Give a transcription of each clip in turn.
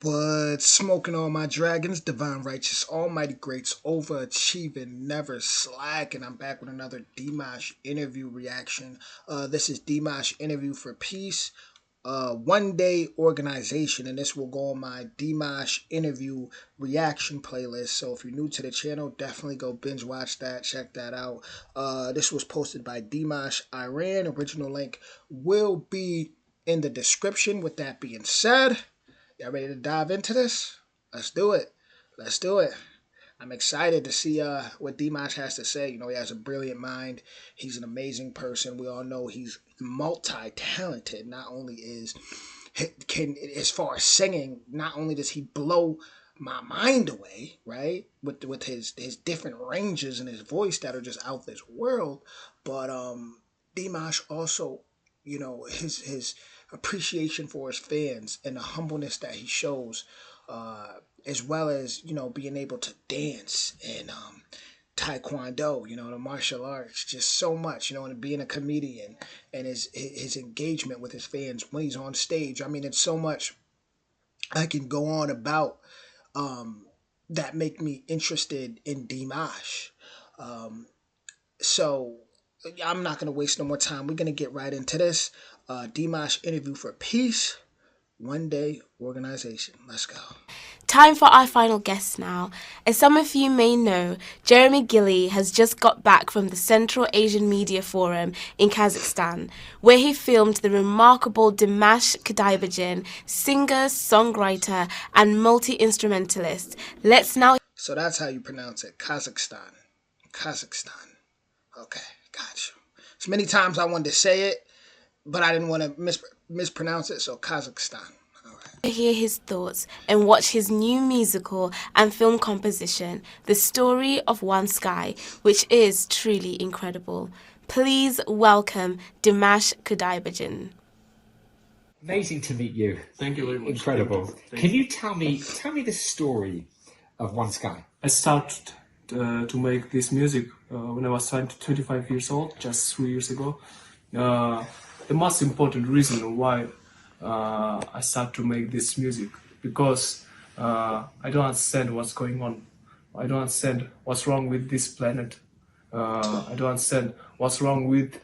What smoking all my dragons, divine righteous, almighty greats, overachieving, never slacking. I'm back with another Dimash interview reaction. This is Dimash interview for peace. One day organization, and this will go on my Dimash interview reaction playlist. So if you're new to the channel, definitely go binge watch that, check that out. This was posted by Dimash Iran. Original link will be in the description. With that being said, y'all ready to dive into this? Let's do it. Let's do it. I'm excited to see what Dimash has to say. You know, he has a brilliant mind. He's an amazing person. We all know he's multi-talented. Not only as far as singing, not only does he blow my mind away, right, with his different ranges and his voice that are just out this world, but Dimash also, you know, his appreciation for his fans and the humbleness that he shows, as well as, you know, being able to dance and taekwondo, you know, the martial arts, just so much, you know, and being a comedian and his engagement with his fans when he's on stage. I mean, it's so much I can go on about that make me interested in Dimash. So I'm not going to waste no more time. We're going to get right into this. Dimash interview for peace. One day organization. Let's go. Time for our final guest now. As some of you may know, Jeremy Gilly has just got back from the Central Asian Media Forum in Kazakhstan, where he filmed the remarkable Dimash Kudaibergen, singer, songwriter, and multi-instrumentalist. Let's now... So that's how you pronounce it. Kazakhstan. Kazakhstan. Okay, gotcha. So many times I wanted to say it, but I didn't want to mispronounce it, so Kazakhstan. Hear his thoughts and watch his new musical and film composition, The Story of One Sky, which is truly incredible. Please welcome Dimash Kudaibergen. Amazing to meet you. Thank you very much. Incredible. Thank Can you tell me the story of One Sky? I started to make this music when I was 25 years old, just 3 years ago. The most important reason why I start to make this music, because I don't understand what's going on. I don't understand what's wrong with this planet. I don't understand what's wrong with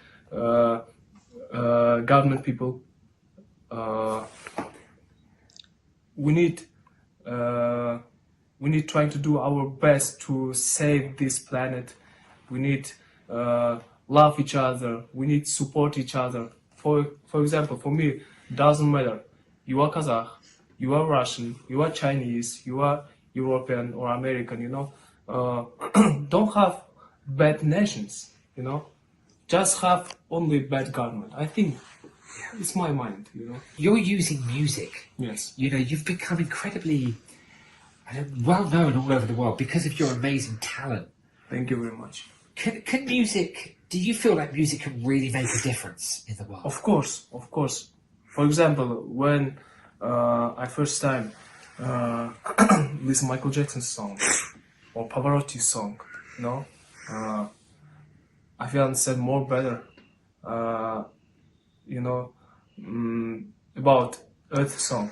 government people. We need trying to do our best to save this planet. We need love each other. We need support each other. For example, for me, doesn't matter. You are Kazakh, you are Russian, you are Chinese, you are European or American, you know. Don't have bad nations, you know. Just have only bad government. I think it's my mind, you know. You're using music. Yes. You know, you've become incredibly well known all over the world because of your amazing talent. Thank you very much. Can music, do you feel like music can really make a difference in the world? Of course, of course. For example, when I first time listen Michael Jackson's song or Pavarotti's song, you know, I feel understand more better, you know, about Earth song.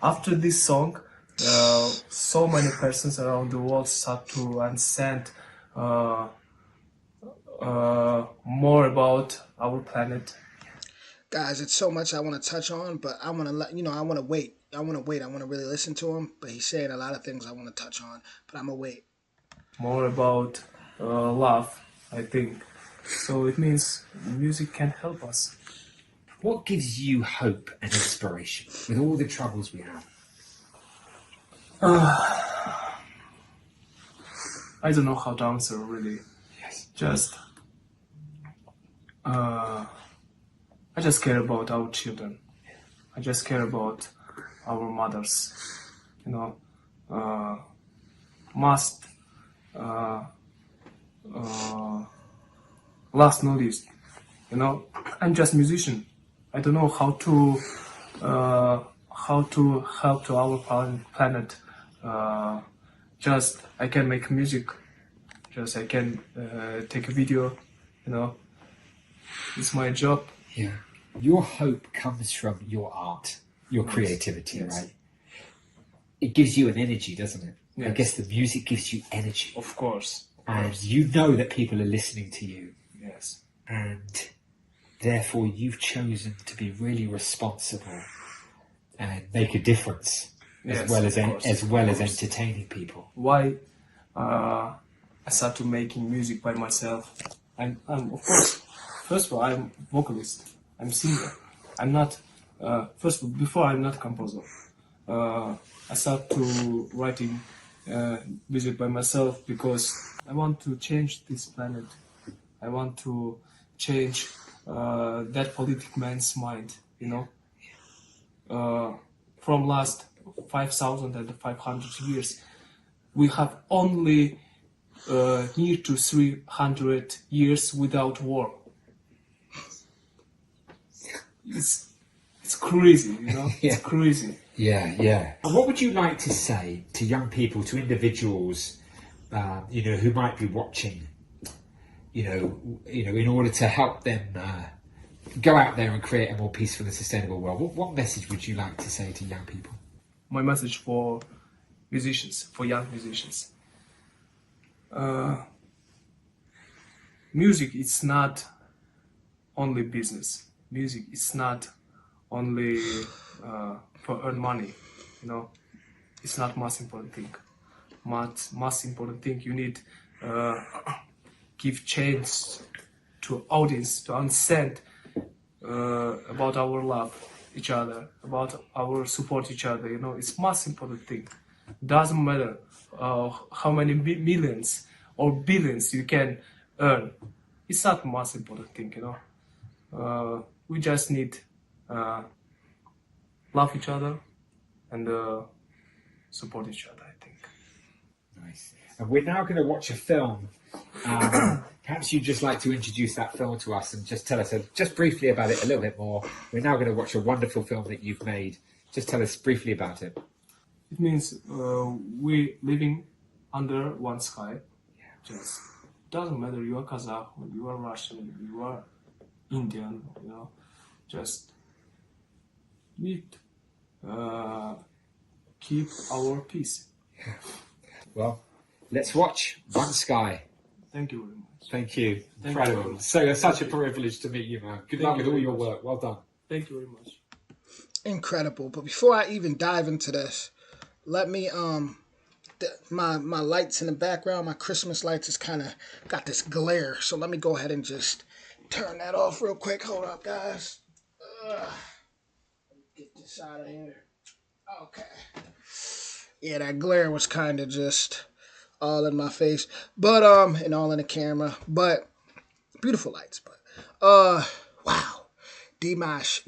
After this song, so many persons around the world start to understand more about our planet. Guys, it's so much I want to touch on, but I want to let you know. I want to wait. I want to really listen to him. But he's saying a lot of things I want to touch on, but I'm gonna wait. More about love, I think. So it means music can help us. What gives you hope and inspiration with all the troubles we have? I don't know how to answer, really. Yes. Just I just care about our children. I just care about our mothers. You know, last not least, you know, I'm just musician. I don't know how to help to our planet. Just I can make music. Just I can take a video. You know, it's my job. Yeah. Your hope comes from your art, your creativity, Yes. right? it gives you an energy, doesn't it? I Yes. guess the music gives you energy. Of course. And you know that people are listening to you. Yes. And therefore you've chosen to be really responsible and make a difference Yes, as well as entertaining people. Why I started making music by myself? I'm of course, first of all, I'm vocalist. I'm singer. I'm not. First of all, before I'm not composer. I started to writing music by myself because I want to change this planet. I want to change that politic man's mind. From last 5,500 years, we have only near to 300 years without war. It's crazy, Yeah. It's crazy. Yeah. And what would you like to say to young people, to individuals, who might be watching, in order to help them go out there and create a more peaceful and sustainable world? What message would you like to say to young people? My message for musicians, for young musicians. Music is not only business. Music is not only for earn money. It's not most important thing. Most important thing, you need give chance to audience to understand about our love each other, about our support each other. It's most important thing. Doesn't matter how many millions or billions you can earn. It's not most important thing. We just need love each other and support each other, I think. Nice. And we're now going to watch a film. Perhaps you'd just like to introduce that film to us and just tell us just briefly about it a little bit more. We're now going to watch a wonderful film that you've made. Just tell us briefly about it. It means we living under one sky. Just doesn't matter you are Kazakh, you are Russian, you are Indian. Just need keep our peace. Well, let's watch One Sky. Thank you very much. Thank you. Thank Incredible. you. So it's such a privilege to meet you, man. Good luck with all your much. work. Well done. Thank you very much. Incredible. But before I even dive into this, let me my lights in the background, my Christmas lights is kind of got this glare. So let me go ahead and just turn that off real quick. Hold up, guys. Get this out of here. Okay. Yeah, that glare was kind of just all in my face, but and all in the camera. But beautiful lights. But wow, Dimash.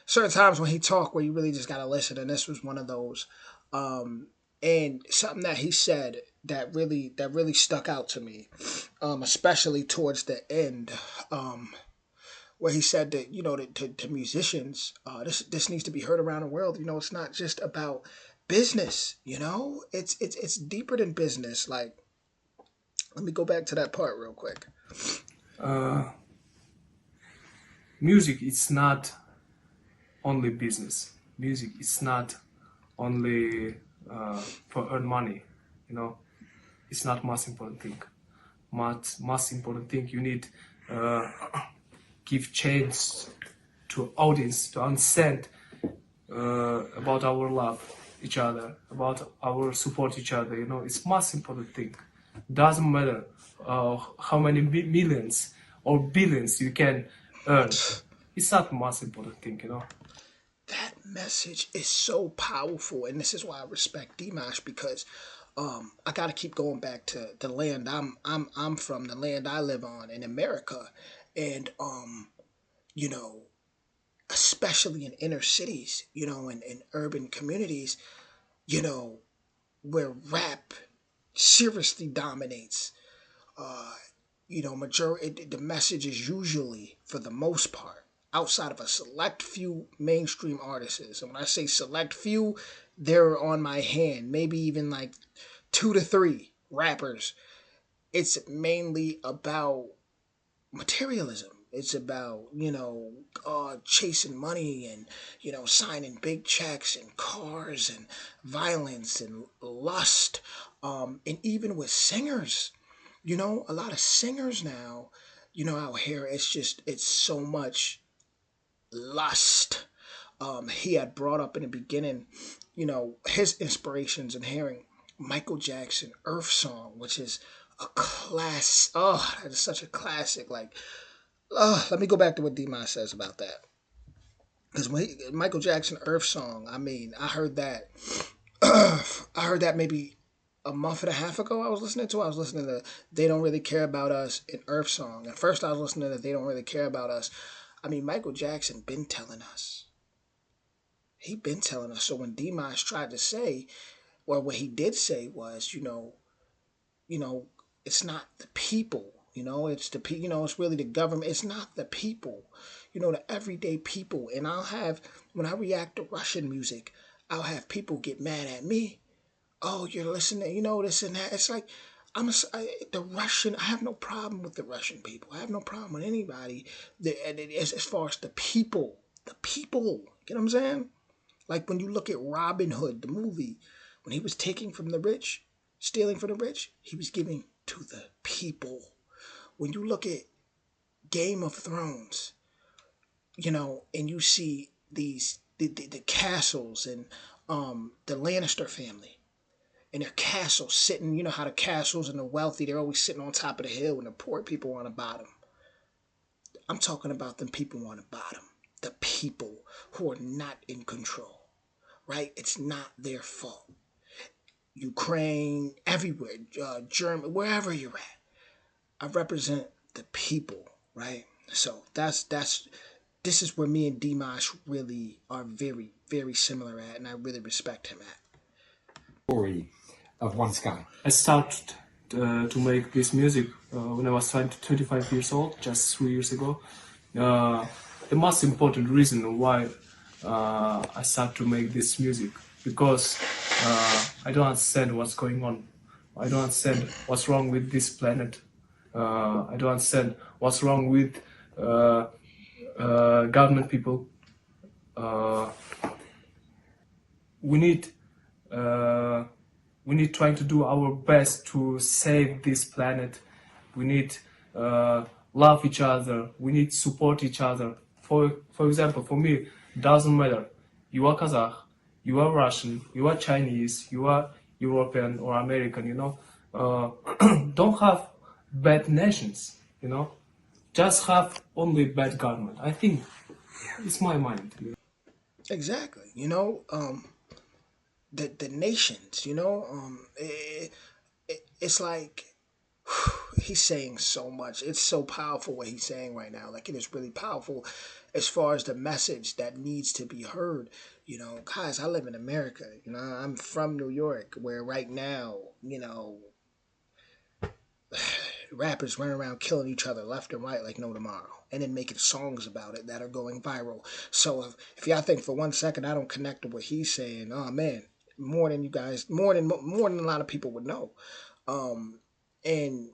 Certain times when he talked where you really just gotta listen, and this was one of those. And something that he said that really stuck out to me, especially towards the end, where he said that to musicians, this needs to be heard around the world. It's not just about business. It's deeper than business. Like, let me go back to that part real quick. Music is not only business. Music is not only for earn money. It's not most important thing. Most important thing, you need give chance to audience to understand about our love each other, about our support each other. It's most important thing. Doesn't matter how many millions or billions you can earn. It's not most important thing. That message is so powerful, and this is why I respect Dimash, because I got to keep going back to the land I'm from, the land I live on in America, and especially in inner cities, in urban communities, where rap seriously dominates. Majority the message is usually, for the most part, outside of a select few mainstream artists. And when I say select few, they're on my hand, maybe even like 2 to 3 rappers. It's mainly about materialism, It's about, chasing money and, signing big checks and cars and violence and lust. And even with singers, a lot of singers now, out here, it's so much lust. He had brought up in the beginning, his inspirations and hearing Michael Jackson Earth Song, which is a class. Oh, that is such a classic. Like, let me go back to what Dimash says about that. Because Michael Jackson Earth Song, I mean, I heard that. I heard that maybe a month and a half ago. I was listening to "They Don't Really Care About Us" in Earth Song. At first, I was listening to "They Don't Really Care About Us." I mean, Michael Jackson been telling us. He been telling us. So when Dimash tried to say, or what he did say was, you know, it's not the people. It's really the government. It's not the people. The everyday people. And when I react to Russian music, I'll have people get mad at me. Oh, you're listening, this and that. It's like the Russian. I have no problem with the Russian people. I have no problem with anybody. As far as the people, You know what I'm saying? Like when you look at Robin Hood, the movie, when he was taking from the rich, stealing from the rich, he was giving to the people. When you look at Game of Thrones, and you see the castles and the Lannister family and their castles sitting, how the castles and the wealthy, they're always sitting on top of the hill and the poor people on the bottom. I'm talking about them people on the bottom, the people who are not in control, right? It's not their fault. Ukraine, everywhere, Germany, wherever you're at. I represent the people, right? So this is where me and Dimash really are very, very similar at, and I really respect him at. Story of One Sky. I started to make this music when I was 25 years old, just 3 years ago. The most important reason why I started to make this music, because I don't understand what's going on. I don't understand what's wrong with this planet. I don't understand what's wrong with government people. We need trying to do our best to save this planet. We need love each other. We need support each other. For example, for me, doesn't matter. You are Kazakh, you are Russian, you are Chinese, you are European or American. Don't have bad nations. Just have only bad government. I think it's my mind. Exactly. The nations. It's like he's saying so much. It's so powerful what he's saying right now. Like it is really powerful as far as the message that needs to be heard. Guys, I live in America. I'm from New York, where right now, rappers running around killing each other left and right like no tomorrow, and then making songs about it that are going viral. So if y'all think for 1 second I don't connect to what he's saying, oh man, more than you guys, more than a lot of people would know. And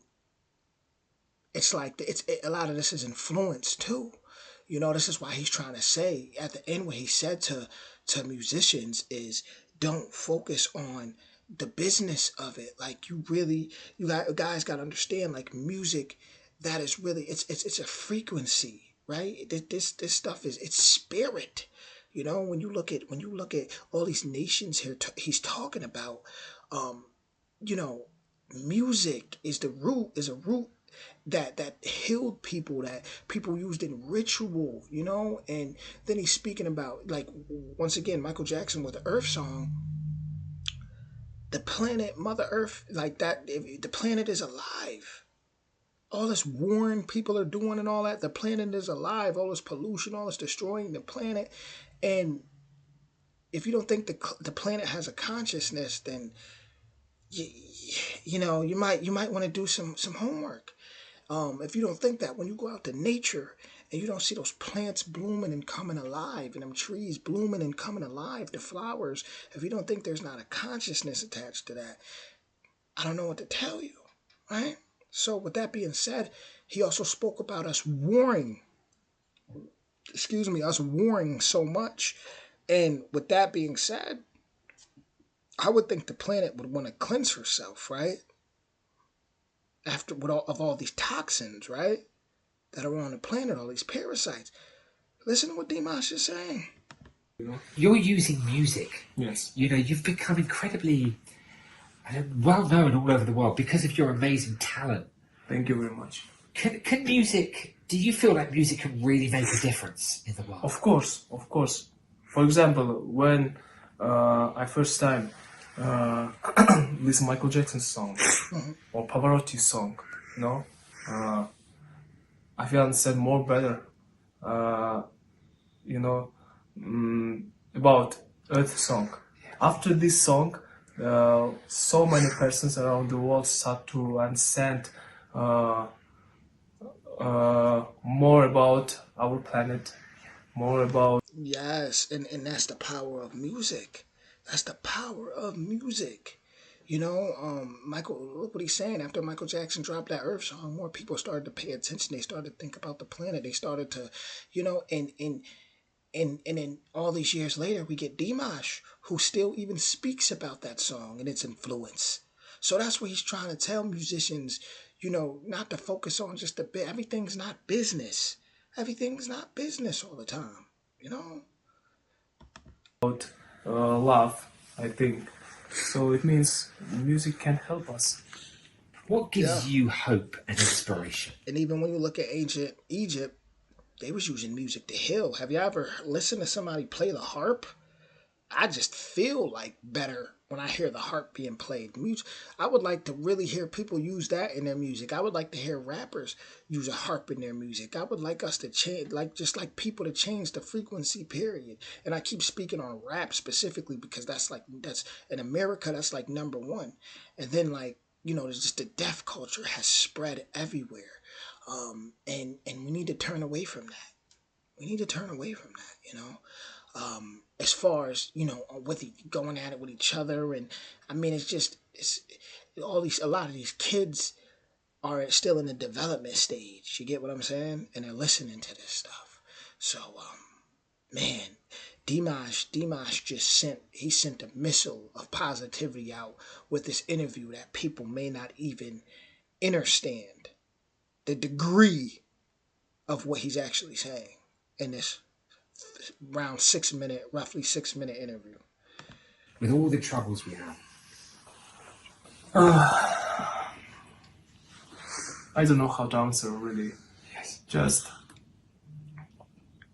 it's like a lot of this is influence too. This is why he's trying to say at the end what he said to musicians is don't focus on the business of it. Like guys got to understand, like music, that is really it's a frequency, right? This stuff it's spirit. When you look at all these nations here, he's talking about, you know, music is a root that healed people, that people used in ritual, and then he's speaking about, like, once again, Michael Jackson with the Earth Song, the planet Mother Earth, like that, the planet is alive. All this warring people are doing and all that, the planet is alive. All this pollution, all this destroying the planet. And if you don't think the planet has a consciousness, then you, you might want to do some homework. If you don't think that, when you go out to nature and you don't see those plants blooming and coming alive, and them trees blooming and coming alive, the flowers, if you don't think there's not a consciousness attached to that, I don't know what to tell you, right? So with that being said, he also spoke about us warring. excuse me, us warring so much. And with that being said, I would think the planet would want to cleanse herself, right? After with all these toxins, right, that are on the planet, all these parasites. Listen to what Dimash is saying. You're using music. Yes. You know, you've become incredibly well known all over the world because of your amazing talent. Thank you very much. Can music? Do you feel like music can really make a difference in the world? Of course, of course. For example, when I first time listen Michael Jackson song or Pavarotti song, you know, I feel understand more better, you know, about Earth song. After this song, so many persons around the world start to understand more about our planet, more about. Yes, and that's the power of music. That's the power of music. You know, Michael, look what he's saying. After Michael Jackson dropped that Earth song, more people started to pay attention. They started to think about the planet. They started to, you know, and then all these years later, we get Dimash, who still even speaks about that song and its influence. So that's what he's trying to tell musicians, you know, not to focus on just the bit. Everything's not business. Everything's not business all the time, you know? Love, I think. So it means music can help us. What gives Yeah. you hope and inspiration? And even when you look at ancient Egypt, they was using music to heal. Have you ever listened to somebody play the harp? I just feel like better when I hear the harp being played. Music, I would like to really hear people use that in their music. I would like to hear rappers use a harp in their music. I would like us to change, like just like people to change the frequency. Period. And I keep speaking on rap specifically because that's in America. That's like number one. And then like you know, there's just the deaf culture has spread everywhere, and we need to turn away from that. We need to turn away from that. You know, as far as you know with going at it with each other, and I mean it's all these a lot of these kids are still in the development stage. You get what I'm saying? And they're listening to this stuff. So man, Dimash just sent a missile of positivity out with this interview that people may not even understand the degree of what he's actually saying in this roughly 6 minute interview. With all the troubles we have, I don't know how to answer really. yes, Just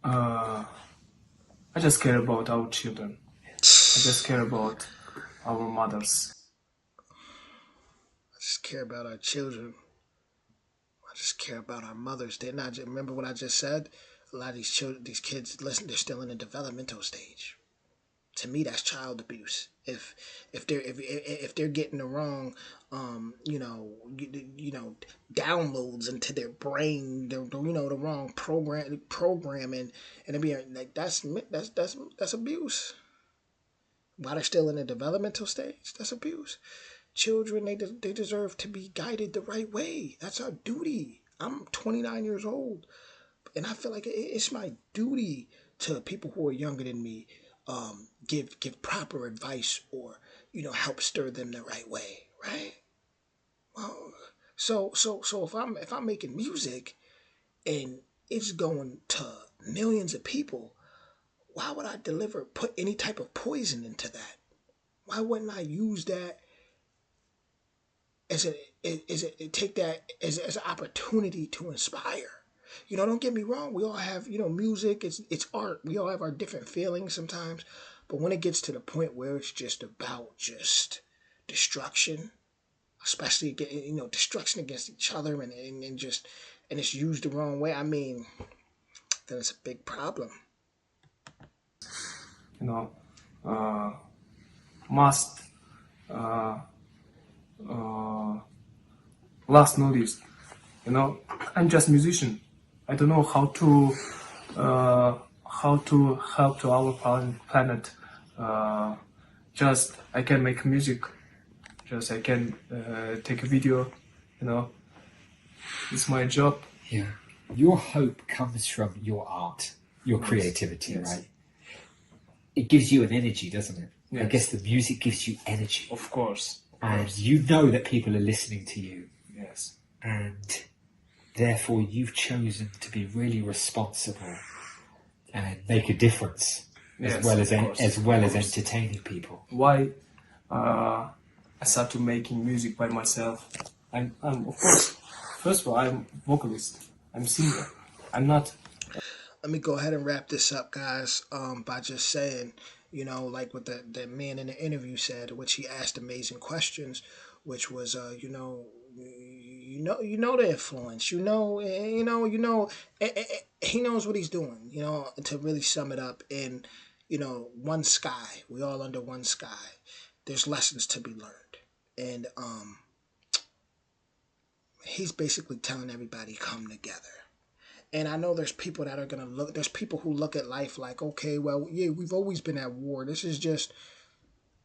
I just care about our children. I just care about our mothers. I just care about our children. I just care about our mothers. They're not. Remember what I just said? A lot of these children, these kids, listen. They're still in the developmental stage. To me, that's child abuse. If they're getting the wrong, you know, downloads into their brain, you know, the wrong programming, and it being like that's abuse. While they're still in the developmental stage, that's abuse. Children, they deserve to be guided the right way. That's our duty. I'm 29 years old, and I feel like it's my duty to people who are younger than me, give proper advice or you know help stir them the right way, right? Well, so if I'm making music and it's going to millions of people, why would I put any type of poison into that? Why wouldn't I use that as take that as an opportunity to inspire? You know, don't get me wrong. We all have, you know, music. It's art. We all have our different feelings sometimes, but when it gets to the point where it's just about just destruction, especially you know destruction against each other and just and it's used the wrong way. I mean, then it's a big problem. You know, must last not least. You know, I'm just musician. I don't know how to help to our planet. Just I can make music. Just I can take a video. You know, it's my job. yeah. Your hope comes from your art. your creativity, right? It gives you an energy, doesn't it? I guess the music gives you energy. Of course. And you know that people are listening to you. Yes. And therefore you've chosen to be really responsible and make a difference as well as entertaining people. Why I started making music by myself? I'm of course, first of all, I'm vocalist. I'm singer. I'm not. Let me go ahead and wrap this up, guys, by just saying, like what the man in the interview said, which he asked amazing questions, which was, the influence, he knows what he's doing, to really sum it up in, one sky. We all under one sky. There's lessons to be learned, and he's basically telling everybody come together. And I know there's people that are going to look, there's people who look at life like, okay, well, yeah, we've always been at war. This is just,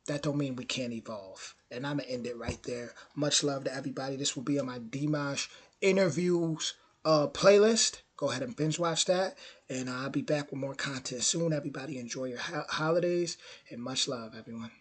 that don't mean we can't evolve. And I'm going to end it right there. Much love to everybody. This will be on my Dimash interviews playlist. Go ahead and binge watch that. And I'll be back with more content soon. Everybody enjoy your holidays. And much love, everyone.